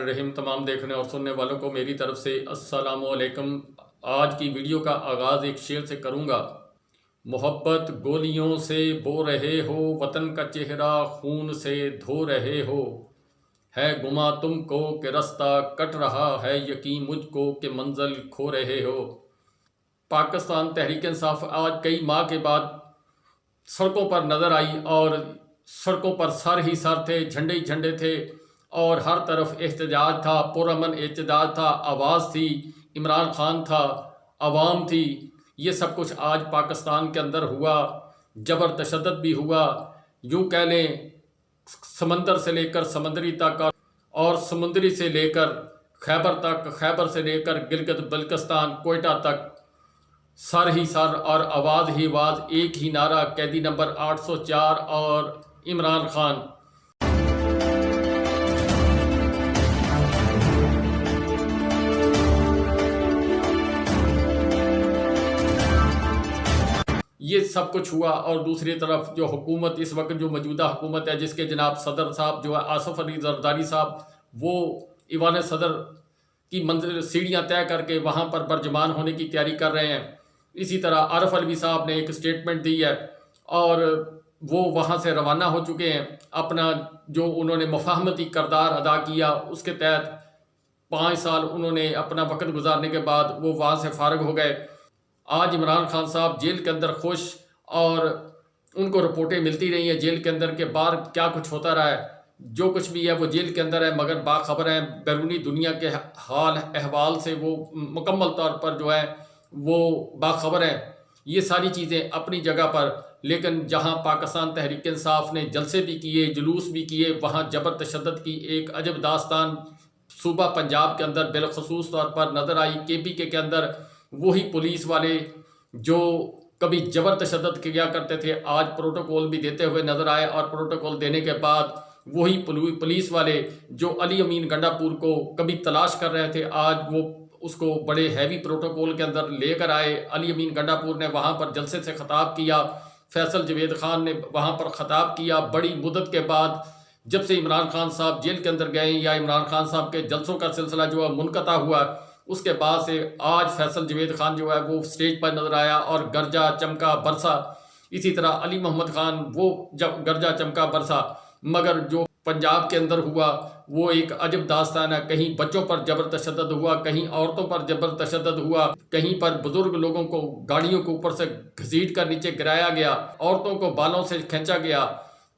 الرحیم تمام دیکھنے اور سننے والوں کو میری طرف سے السلام علیکم۔ آج کی ویڈیو کا آغاز ایک شعر سے کروں گا۔ محبت گولیوں سے بو رہے ہو، وطن کا چہرہ خون سے دھو رہے ہو، ہے گما تم کو کہ رستہ کٹ رہا ہے، یقین مجھ کو کہ منزل کھو رہے ہو۔ پاکستان تحریک انصاف آج کئی ماہ کے بعد سڑکوں پر نظر آئی اور سڑکوں پر سر ہی سر تھے، جھنڈے ہی جھنڈے تھے اور ہر طرف احتجاج تھا، پرامن احتجاج تھا، آواز تھی، عمران خان تھا، عوام تھی۔ یہ سب کچھ آج پاکستان کے اندر ہوا، جبر تشدد بھی ہوا، یوں کہہ لیں سمندر سے لے کر سمندری تک اور سمندری سے لے کر خیبر تک، خیبر سے لے کر گلگت بلتستان کوئٹہ تک، سر ہی سر اور آواز ہی آواز، ایک ہی نعرہ، قیدی نمبر 804 اور عمران خان۔ یہ سب کچھ ہوا اور دوسری طرف جو حکومت اس وقت جو موجودہ حکومت ہے، جس کے جناب صدر صاحب جو ہے آصف علی زرداری صاحب، وہ ایوان صدر کی منزل سیڑھیاں طے کر کے وہاں پر برجمان ہونے کی تیاری کر رہے ہیں۔ اسی طرح عارف علوی صاحب نے ایک سٹیٹمنٹ دی ہے اور وہ وہاں سے روانہ ہو چکے ہیں۔ اپنا جو انہوں نے مفاہمتی کردار ادا کیا، اس کے تحت 5 سال انہوں نے اپنا وقت گزارنے کے بعد وہ وہاں سے فارغ ہو گئے۔ آج عمران خان صاحب جیل کے اندر خوش، اور ان کو رپورٹیں ملتی رہی ہیں جیل کے اندر کہ باہر کیا کچھ ہوتا رہا ہے، جو کچھ بھی ہے وہ جیل کے اندر ہے، مگر باخبر ہیں بیرونی دنیا کے حال احوال سے، وہ مکمل طور پر جو ہے وہ باخبر ہیں۔ یہ ساری چیزیں اپنی جگہ پر، لیکن جہاں پاکستان تحریک انصاف نے جلسے بھی کیے، جلوس بھی کیے، وہاں جبر تشدد کی ایک عجب داستان صوبہ پنجاب کے اندر بالخصوص طور پر نظر آئی۔ KPK کے اندر وہی پولیس والے جو کبھی جبر تشدد کیا کرتے تھے، آج پروٹوکول بھی دیتے ہوئے نظر آئے، اور پروٹوکول دینے کے بعد وہی پولیس والے جو علی امین گنڈا پور کو کبھی تلاش کر رہے تھے، آج وہ اس کو بڑے ہیوی پروٹوکول کے اندر لے کر آئے۔ علی امین گنڈا پور نے وہاں پر جلسے سے خطاب کیا، فیصل جوید خان نے وہاں پر خطاب کیا، بڑی مدت کے بعد جب سے عمران خان صاحب جیل کے اندر گئے یا عمران خان صاحب کے جلسوں کا سلسلہ جو ہے منقطع ہوا، اس کے بعد سے آج فیصل جوید خان جو ہے وہ سٹیج پر نظر آیا اور گرجا چمکا برسا۔ اسی طرح علی محمد خان وہ جب گرجا چمکا برسا، مگر جو پنجاب کے اندر ہوا وہ ایک عجب داستان ہے۔ کہیں بچوں پر جبر تشدد ہوا، کہیں عورتوں پر جبر تشدد ہوا، کہیں پر بزرگ لوگوں کو گاڑیوں کے اوپر سے گھسیٹ کر نیچے گرایا گیا، عورتوں کو بالوں سے کھینچا گیا۔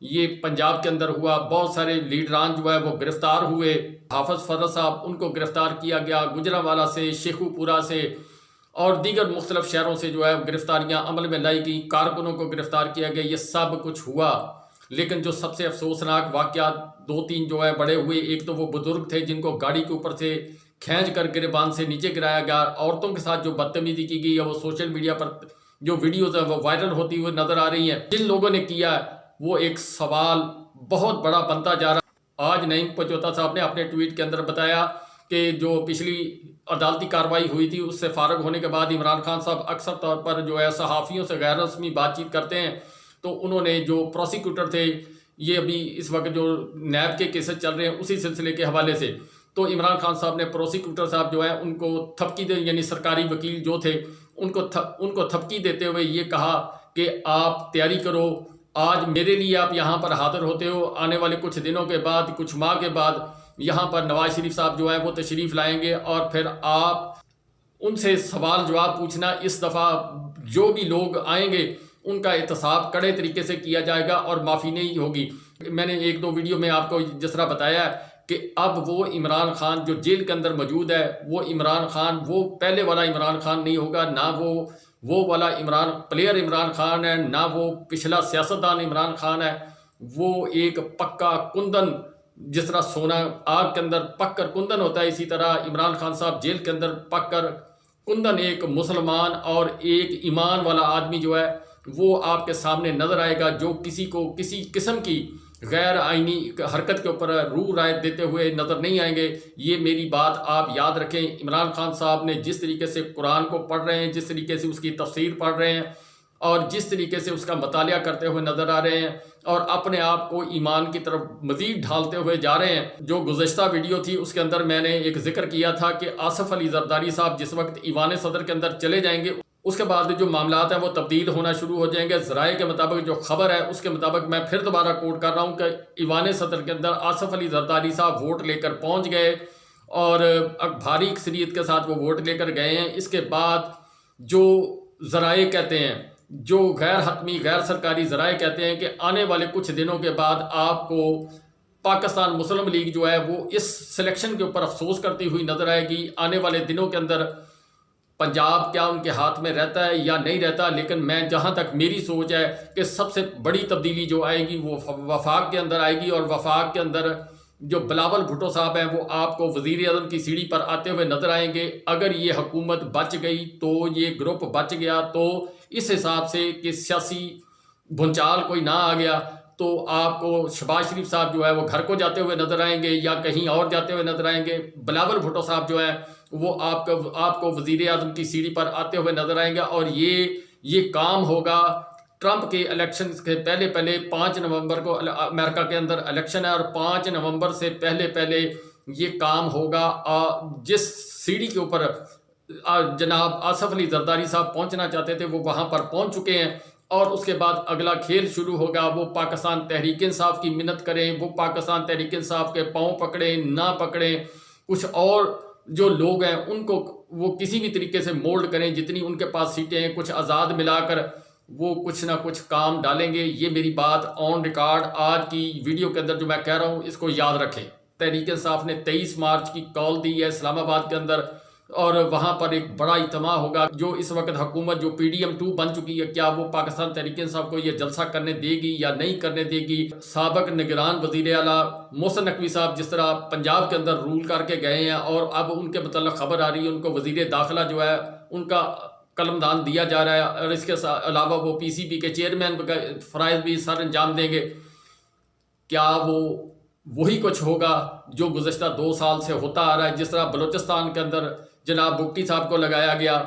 یہ پنجاب کے اندر ہوا۔ بہت سارے لیڈران جو ہے وہ گرفتار ہوئے۔ حافظ فرد صاحب ان کو گرفتار کیا گیا، گجرانوالہ سے، شیخو پورہ سے اور دیگر مختلف شہروں سے جو ہے گرفتاریاں عمل میں لائی گئی، کارکنوں کو گرفتار کیا گیا۔ یہ سب کچھ ہوا، لیکن جو سب سے افسوسناک واقعات 2-3 جو ہے بڑے ہوئے۔ ایک تو وہ بزرگ تھے جن کو گاڑی کے اوپر سے کھینچ کر گریبان سے نیچے گرایا گیا۔ عورتوں کے ساتھ جو بدتمیزی کی گئی ہے، وہ سوشل میڈیا پر جو ویڈیوز ہیں وہ وائرل ہوتی ہوئی نظر آ رہی ہیں۔ جن لوگوں نے کیا وہ ایک سوال بہت بڑا بنتا جا رہا ہے۔ آج نعیم پنجوتا صاحب نے اپنے ٹویٹ کے اندر بتایا کہ جو پچھلی عدالتی کارروائی ہوئی تھی، اس سے فارغ ہونے کے بعد عمران خان صاحب اکثر طور پر جو ہے صحافیوں سے غیر رسمی بات چیت کرتے ہیں، تو انہوں نے جو پروسیکیوٹر تھے، یہ ابھی اس وقت جو نیب کے کیسز چل رہے ہیں اسی سلسلے کے حوالے سے، تو عمران خان صاحب نے پروسیکیوٹر صاحب جو ہے ان کو تھپکی دے، یعنی سرکاری وکیل جو تھے ان کو تھپکی دیتے ہوئے یہ کہا کہ آپ تیاری کرو، آج میرے لیے آپ یہاں پر حاضر ہوتے ہو، آنے والے کچھ دنوں کے بعد، کچھ ماہ کے بعد یہاں پر نواز شریف صاحب جو ہے وہ تشریف لائیں گے، اور پھر آپ ان سے سوال جواب پوچھنا۔ اس دفعہ جو بھی لوگ آئیں گے ان کا احتساب کڑے طریقے سے کیا جائے گا اور معافی نہیں ہوگی۔ میں نے 1-2 ویڈیو میں آپ کو جس طرح بتایا ہے کہ اب وہ عمران خان جو جیل کے اندر موجود ہے، وہ عمران خان وہ پہلے والا عمران خان نہیں ہوگا، نہ وہ والا پلیئر عمران خان ہے، نہ وہ پچھلا سیاستدان عمران خان ہے۔ وہ ایک پکا کندن، جس طرح سونا آگ کے اندر پک کر کندن ہوتا ہے، اسی طرح عمران خان صاحب جیل کے اندر پک کر کندن، ایک مسلمان اور ایک ایمان والا آدمی جو ہے وہ آپ کے سامنے نظر آئے گا، جو کسی کو کسی قسم کی غیر آئینی حرکت کے اوپر روح رائے دیتے ہوئے نظر نہیں آئیں گے۔ یہ میری بات آپ یاد رکھیں۔ عمران خان صاحب نے جس طریقے سے قرآن کو پڑھ رہے ہیں، جس طریقے سے اس کی تفسیر پڑھ رہے ہیں، اور جس طریقے سے اس کا مطالعہ کرتے ہوئے نظر آ رہے ہیں اور اپنے آپ کو ایمان کی طرف مزید ڈھالتے ہوئے جا رہے ہیں۔ جو گزشتہ ویڈیو تھی اس کے اندر میں نے ایک ذکر کیا تھا کہ آصف علی زرداری صاحب جس وقت ایوان صدر کے اندر چلے جائیں گے اس کے بعد جو معاملات ہیں وہ تبدیل ہونا شروع ہو جائیں گے۔ ذرائع کے مطابق جو خبر ہے اس کے مطابق میں پھر دوبارہ کوٹ کر رہا ہوں کہ ایوان صدر کے اندر آصف علی زرداری صاحب ووٹ لے کر پہنچ گئے اور بھاری اکثریت کے ساتھ وہ ووٹ لے کر گئے ہیں۔ اس کے بعد جو ذرائع کہتے ہیں، جو غیر حتمی غیر سرکاری ذرائع کہتے ہیں کہ آنے والے کچھ دنوں کے بعد آپ کو پاکستان مسلم لیگ جو ہے وہ اس سلیکشن کے اوپر افسوس کرتی ہوئی نظر آئے گی۔ آنے والے دنوں کے اندر پنجاب کیا ان کے ہاتھ میں رہتا ہے یا نہیں رہتا، لیکن میں جہاں تک میری سوچ ہے کہ سب سے بڑی تبدیلی جو آئے گی وہ وفاق کے اندر آئے گی، اور وفاق کے اندر جو بلاول بھٹو صاحب ہیں وہ آپ کو وزیر اعظم کی سیڑھی پر آتے ہوئے نظر آئیں گے۔ اگر یہ حکومت بچ گئی تو، یہ گروپ بچ گیا تو، اس حساب سے کہ سیاسی بھونچال کوئی نہ آ گیا تو آپ کو شہباز شریف صاحب جو ہے وہ گھر کو جاتے ہوئے نظر آئیں گے یا کہیں اور جاتے ہوئے نظر آئیں گے۔ بلاول بھٹو صاحب جو ہیں وہ آپ کو وزیر اعظم کی سیڑھی پر آتے ہوئے نظر آئیں گے، اور یہ کام ہوگا ٹرمپ کے الیکشن کے پہلے 5 نومبر کو امریکہ کے اندر الیکشن ہے، اور 5 نومبر سے پہلے یہ کام ہوگا۔ جس سیڑھی کے اوپر جناب آصف علی زرداری صاحب پہنچنا چاہتے تھے وہ وہاں پر پہنچ چکے ہیں، اور اس کے بعد اگلا کھیل شروع ہوگا۔ وہ پاکستان تحریک انصاف کی منت کریں، وہ پاکستان تحریک انصاف کے پاؤں پکڑیں نہ پکڑیں، کچھ اور جو لوگ ہیں ان کو وہ کسی بھی طریقے سے مولڈ کریں، جتنی ان کے پاس سیٹیں ہیں کچھ آزاد ملا کر وہ کچھ نہ کچھ کام ڈالیں گے۔ یہ میری بات آن ریکارڈ آج کی ویڈیو کے اندر جو میں کہہ رہا ہوں اس کو یاد رکھیں۔ تحریک انصاف نے 23 مارچ کی کال دی ہے اسلام آباد کے اندر، اور وہاں پر ایک بڑا اجتماع ہوگا۔ جو اس وقت حکومت جو PDM 2 بن چکی ہے، کیا وہ پاکستان تحریک انصاف کو یہ جلسہ کرنے دے گی یا نہیں کرنے دے گی؟ سابق نگران وزیر اعلیٰ محسن نقوی صاحب جس طرح پنجاب کے اندر رول کر کے گئے ہیں، اور اب ان کے متعلق خبر آ رہی ہے ان کو وزیر داخلہ جو ہے ان کا قلمدان دیا جا رہا ہے، اور اس کے علاوہ وہ PCB کے چیئرمین فرائض بھی سر انجام دیں گے۔ کیا وہی کچھ ہوگا جو گزشتہ 2 سال سے ہوتا آ رہا ہے؟ جس طرح بلوچستان کے اندر جناب بگٹی صاحب کو لگایا گیا،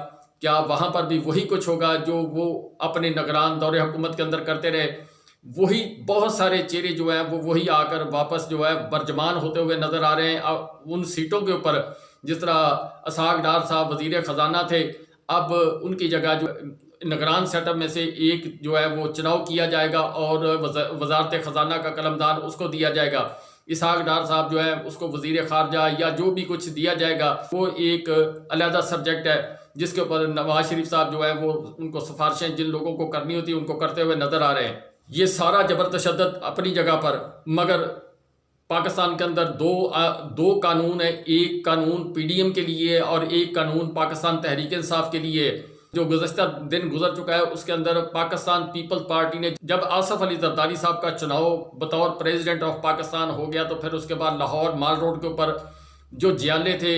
کیا وہاں پر بھی وہی کچھ ہوگا جو وہ اپنے نگران دور حکومت کے اندر کرتے رہے؟ وہی بہت سارے چہرے جو ہیں وہ وہی آ کر واپس جو ہے برجمان ہوتے ہوئے نظر آ رہے ہیں ان سیٹوں کے اوپر۔ جس طرح اسحاق ڈار صاحب وزیر خزانہ تھے، اب ان کی جگہ جو نگران سیٹ اپ میں سے ایک جو ہے وہ چناؤ کیا جائے گا اور وزارت خزانہ کا قلمدان اس کو دیا جائے گا۔ اسحاق ڈار صاحب جو ہے اس کو وزیر خارجہ یا جو بھی کچھ دیا جائے گا وہ ایک علیحدہ سبجیکٹ ہے، جس کے اوپر نواز شریف صاحب جو ہے وہ ان کو سفارشیں جن لوگوں کو کرنی ہوتی ہیں ان کو کرتے ہوئے نظر آ رہے ہیں۔ یہ سارا جبر تشدد اپنی جگہ پر، مگر پاکستان کے اندر دو قانون ہیں، ایک قانون PDM کے لیے اور ایک قانون پاکستان تحریک انصاف کے لیے۔ جو گزشتہ دن گزر چکا ہے اس کے اندر پاکستان پیپل پارٹی نے جب آصف علی زرداری صاحب کا چناؤ بطور پریزیڈنٹ آف پاکستان ہو گیا تو پھر اس کے بعد لاہور مال روڈ کے اوپر جو جیالے تھے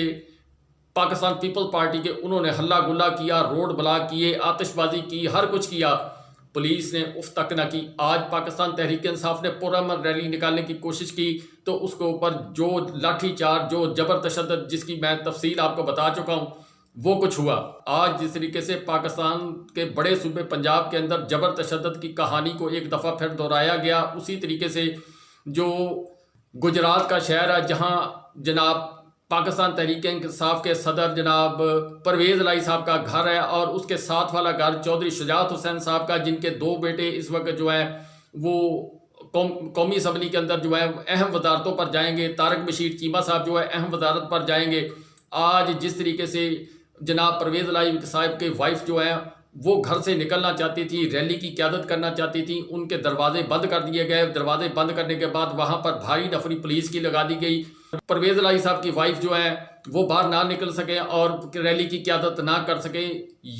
پاکستان پیپل پارٹی کے، انہوں نے ہلا گلا کیا، روڈ بلاک کیے، آتش بازی کی، ہر کچھ کیا، پولیس نے اف تک نہ کی۔ آج پاکستان تحریک انصاف نے پرامن ریلی نکالنے کی کوشش کی تو اس کے اوپر جو لاٹھی چارج، جو جبر تشدد جس کی میں تفصیل آپ کو بتا چکا ہوں وہ کچھ ہوا۔ آج جس طریقے سے پاکستان کے بڑے صوبے پنجاب کے اندر جبر تشدد کی کہانی کو ایک دفعہ پھر دہرایا گیا، اسی طریقے سے جو گجرات کا شہر ہے جہاں جناب پاکستان تحریک انصاف کے صدر جناب پرویز الہی صاحب کا گھر ہے، اور اس کے ساتھ والا گھر چودھری شجاعت حسین صاحب کا، جن کے 2 بیٹے اس وقت جو ہیں وہ قومی اسمبلی کے اندر جو ہے اہم وزارتوں پر جائیں گے۔ طارق بشیر چیمہ صاحب جو ہے اہم وزارت پر جائیں گے۔ آج جس طریقے سے جناب پرویز الہی صاحب کے وائف جو ہیں وہ گھر سے نکلنا چاہتی تھی، ریلی کی قیادت کرنا چاہتی تھی، ان کے دروازے بند کر دیے گئے۔ دروازے بند کرنے کے بعد وہاں پر بھاری نفری پولیس کی لگا دی گئی۔ پرویز الہی صاحب کی وائف جو ہیں وہ باہر نہ نکل سکیں اور ریلی کی قیادت نہ کر سکیں۔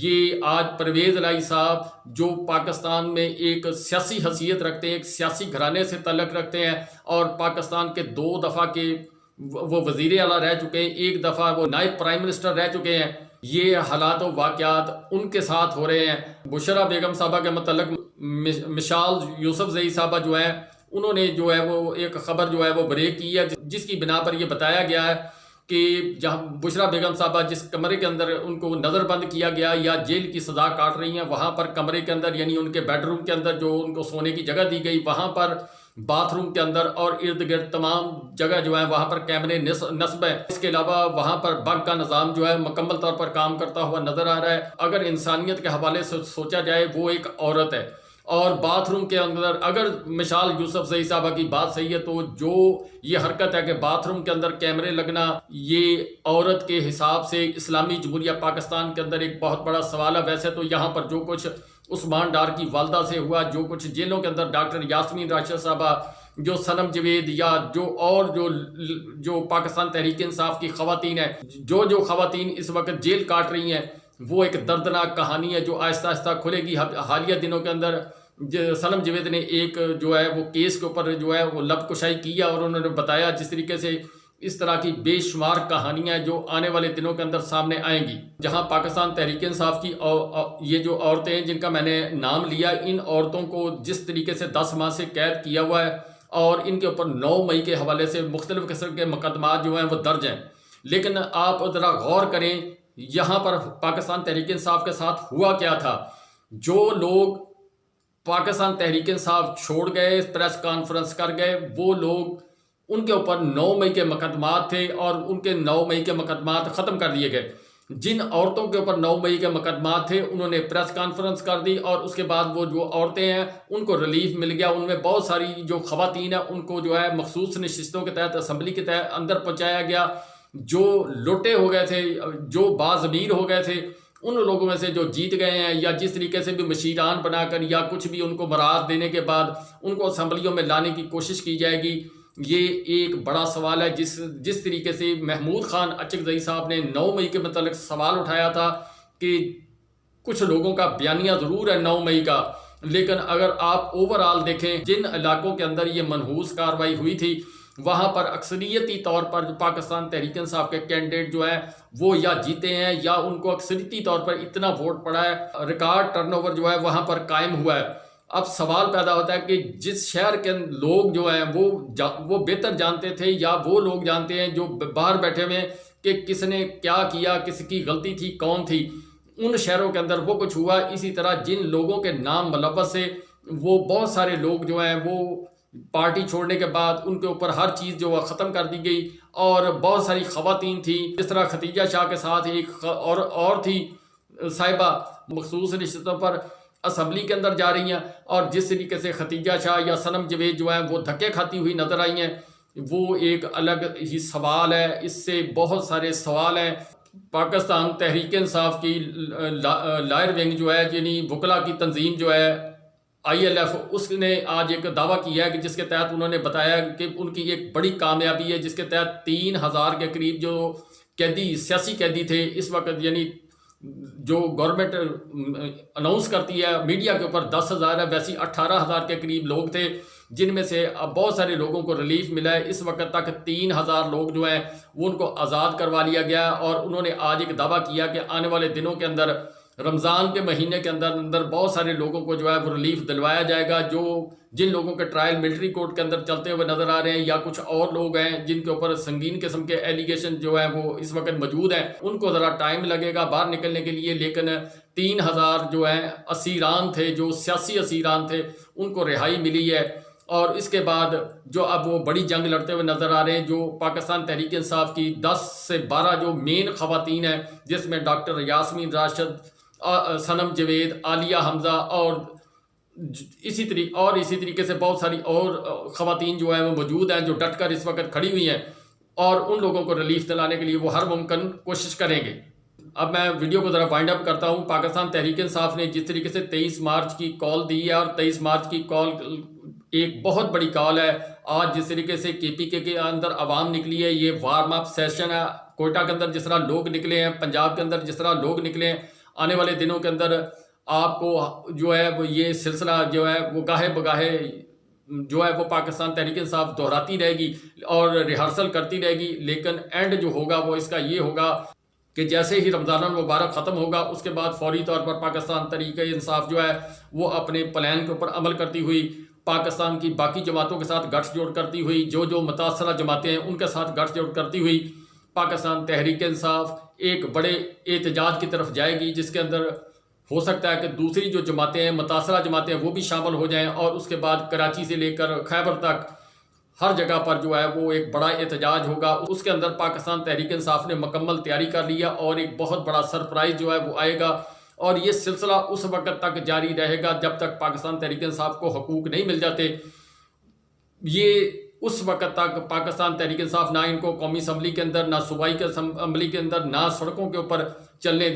یہ آج پرویز الہی صاحب جو پاکستان میں ایک سیاسی حیثیت رکھتے ہیں، ایک سیاسی گھرانے سے تعلق رکھتے ہیں، اور پاکستان کے 2 دفعہ کے وہ وزیر اعلیٰ رہ چکے ہیں، 1 دفعہ وہ نائب پرائم منسٹر رہ چکے ہیں، یہ حالات و واقعات ان کے ساتھ ہو رہے ہیں۔ بشرا بیگم صاحبہ کے متعلق مشال یوسف زئی صاحبہ جو ہیں انہوں نے جو ہے وہ ایک خبر جو ہے وہ بریک کی ہے، جس کی بنا پر یہ بتایا گیا ہے کہ جہاں بشرا بیگم صاحبہ جس کمرے کے اندر ان کو نظر بند کیا گیا یا جیل کی سزا کاٹ رہی ہیں، وہاں پر کمرے کے اندر یعنی ان کے بیڈ روم کے اندر جو ان کو سونے کی جگہ دی گئی، وہاں پر باتھ روم کے اندر اور ارد گرد تمام جگہ جو ہے وہاں پر کیمرے نصب ہیں۔ اس کے علاوہ وہاں پر بگ کا نظام جو ہے مکمل طور پر کام کرتا ہوا نظر آ رہا ہے۔ اگر انسانیت کے حوالے سے سوچا جائے وہ ایک عورت ہے، اور باتھ روم کے اندر اگر مشال یوسف زئی صاحبہ کی بات صحیح ہے تو جو یہ حرکت ہے کہ باتھ روم کے اندر کیمرے لگنا، یہ عورت کے حساب سے اسلامی جمہوریہ پاکستان کے اندر ایک بہت بڑا سوال ہے۔ ویسے تو یہاں پر جو کچھ عثمان ڈار کی والدہ سے ہوا، جو کچھ جیلوں کے اندر ڈاکٹر یاسمین راشد صاحبہ، جو صنم جوید یا جو پاکستان تحریک انصاف کی خواتین ہیں، جو خواتین اس وقت جیل کاٹ رہی ہیں، وہ ایک دردناک کہانی ہے جو آہستہ آہستہ کھلے گی۔ حالیہ دنوں کے اندر صنم جوید نے ایک جو ہے وہ کیس کے اوپر جو ہے وہ لب کشائی کیا، اور انہوں نے بتایا جس طریقے سے اس طرح کی بے شمار کہانیاں جو آنے والے دنوں کے اندر سامنے آئیں گی، جہاں پاکستان تحریک انصاف کی یہ جو عورتیں ہیں جن کا میں نے نام لیا، ان عورتوں کو جس طریقے سے 10 ماہ سے قید کیا ہوا ہے، اور ان کے اوپر 9 مئی کے حوالے سے مختلف قسم کے مقدمات جو ہیں وہ درج ہیں۔ لیکن آپ ذرا غور کریں یہاں پر پاکستان تحریک انصاف کے ساتھ ہوا کیا تھا۔ جو لوگ پاکستان تحریک انصاف چھوڑ گئے، پریس کانفرنس کر گئے، وہ لوگ ان کے اوپر 9 مئی کے مقدمات تھے، اور ان کے 9 مئی کے مقدمات ختم کر دیے گئے۔ جن عورتوں کے اوپر 9 مئی کے مقدمات تھے انہوں نے پریس کانفرنس کر دی، اور اس کے بعد وہ جو عورتیں ہیں ان کو ریلیف مل گیا۔ ان میں بہت ساری جو خواتین ہیں ان کو جو ہے مخصوص نشستوں کے تحت اسمبلی کے تحت اندر پہنچایا گیا۔ جو لوٹے ہو گئے تھے، جو باضمیر ہو گئے تھے، ان لوگوں میں سے جو جیت گئے ہیں یا جس طریقے سے بھی مشیران بنا کر یا کچھ بھی ان کو برات دینے کے بعد ان کو اسمبلیوں میں لانے کی کوشش کی جائے گی، یہ ایک بڑا سوال ہے۔ جس طریقے سے محمود خان اچکزئی صاحب نے 9 مئی کے متعلق سوال اٹھایا تھا کہ کچھ لوگوں کا بیانیہ ضرور ہے 9 مئی کا، لیکن اگر آپ اوورآل دیکھیں جن علاقوں کے اندر یہ منحوس کارروائی ہوئی تھی، وہاں پر اکثریتی طور پر پاکستان تحریک انصاف کے کینڈیڈیٹ جو ہیں وہ یا جیتے ہیں یا ان کو اکثریتی طور پر اتنا ووٹ پڑا ہے، ریکارڈ ٹرن اوور جو ہے وہاں پر قائم ہوا ہے۔ اب سوال پیدا ہوتا ہے کہ جس شہر کے لوگ جو ہیں وہ بہتر جانتے تھے یا وہ لوگ جانتے ہیں جو باہر بیٹھے ہوئے کہ کس نے کیا کیا، کس کی غلطی تھی، کون تھی، ان شہروں کے اندر وہ کچھ ہوا۔ اسی طرح جن لوگوں کے نام ملوث سے وہ بہت سارے لوگ جو ہیں وہ پارٹی چھوڑنے کے بعد ان کے اوپر ہر چیز جو ختم کر دی گئی، اور بہت ساری خواتین تھیں جس طرح ختیجہ شاہ کے ساتھ ایک اور تھی صاحبہ مخصوص نشستوں پر اسمبلی کے اندر جا رہی ہیں، اور جس طریقے سے ختیجہ شاہ یا صنم جوید جو ہیں وہ دھکے کھاتی ہوئی نظر آئی ہیں، وہ ایک الگ ہی سوال ہے۔ اس سے بہت سارے سوال ہیں۔ پاکستان تحریک انصاف کی لائر ونگ جو ہے یعنی وکلا کی تنظیم جو ہے ILF، اس نے آج ایک دعویٰ کیا ہے کہ جس کے تحت انہوں نے بتایا کہ ان کی ایک بڑی کامیابی ہے، جس کے تحت 3000 کے قریب جو قیدی سیاسی قیدی تھے اس وقت، یعنی جو گورنمنٹ اناؤنس کرتی ہے میڈیا کے اوپر 10,000 ہے، ویسی 18,000 کے قریب لوگ تھے، جن میں سے اب بہت سارے لوگوں کو ریلیف ملا ہے۔ اس وقت تک 3000 لوگ جو ہیں وہ ان کو آزاد کروا لیا گیا ہے، اور انہوں نے آج ایک دعویٰ کیا کہ آنے والے دنوں کے اندر رمضان کے مہینے کے اندر بہت سارے لوگوں کو جو ہے وہ ریلیف دلوایا جائے گا۔ جن لوگوں کے ٹرائل ملٹری کورٹ کے اندر چلتے ہوئے نظر آ رہے ہیں، یا کچھ اور لوگ ہیں جن کے اوپر سنگین قسم کے ایلیگیشن جو ہیں وہ اس وقت موجود ہیں، ان کو ذرا ٹائم لگے گا باہر نکلنے کے لیے، لیکن 3000 جو ہیں اسیران تھے، جو سیاسی اسیران تھے، ان کو رہائی ملی ہے۔ اور اس کے بعد جو اب وہ بڑی جنگ لڑتے ہوئے نظر آ رہے ہیں، جو پاکستان تحریک انصاف کی 10 سے 12 جو مین خواتین ہیں، جس میں ڈاکٹر یاسمین راشد، صنم جوید، عالیہ حمزہ، اور اسی طریقے سے بہت ساری اور خواتین جو ہیں وہ موجود ہیں جو ڈٹ کر اس وقت کھڑی ہوئی ہیں، اور ان لوگوں کو ریلیف دلانے کے لیے وہ ہر ممکن کوشش کریں گے۔ اب میں ویڈیو کو ذرا وائنڈ اپ کرتا ہوں۔ پاکستان تحریک انصاف نے جس طریقے سے 23 مارچ کی کال دی ہے، اور 23 مارچ کی کال ایک بہت بڑی کال ہے۔ آج جس طریقے سے KPK کے اندر عوام نکلی ہے، یہ وارم اپ سیشن ہے۔ کوئٹہ کے اندر جس طرح لوگ نکلے ہیں، پنجاب کے اندر جس طرح لوگ نکلے ہیں، آنے والے دنوں کے اندر آپ کو جو ہے وہ یہ سلسلہ جو ہے وہ گاہے بگاہے جو ہے وہ پاکستان تحریک انصاف دہراتی رہے گی اور ریہرسل کرتی رہے گی، لیکن اینڈ جو ہوگا وہ اس کا یہ ہوگا کہ جیسے ہی رمضان المبارک ختم ہوگا اس کے بعد فوری طور پر پاکستان تحریک انصاف جو ہے وہ اپنے پلان کے اوپر عمل کرتی ہوئی پاکستان کی باقی جماعتوں کے ساتھ گٹھ جوڑ کرتی ہوئی، جو متاثرہ جماعتیں ہیں ان کے ساتھ گٹھ جوڑ کرتی ہوئی پاکستان تحریک انصاف ایک بڑے احتجاج کی طرف جائے گی، جس کے اندر ہو سکتا ہے کہ دوسری جو جماعتیں ہیں، متاثرہ جماعتیں، وہ بھی شامل ہو جائیں، اور اس کے بعد کراچی سے لے کر خیبر تک ہر جگہ پر جو ہے وہ ایک بڑا احتجاج ہوگا۔ اس کے اندر پاکستان تحریک انصاف نے مکمل تیاری کر لی ہے، اور ایک بہت بڑا سرپرائز جو ہے وہ آئے گا، اور یہ سلسلہ اس وقت تک جاری رہے گا جب تک پاکستان تحریک انصاف کو حقوق نہیں مل جاتے۔ یہ اس وقت تک پاکستان تحریک انصاف نہ ان کو قومی اسمبلی کے اندر، نہ صوبائی اسمبلی کے اندر، نہ سڑکوں کے اوپر چلنے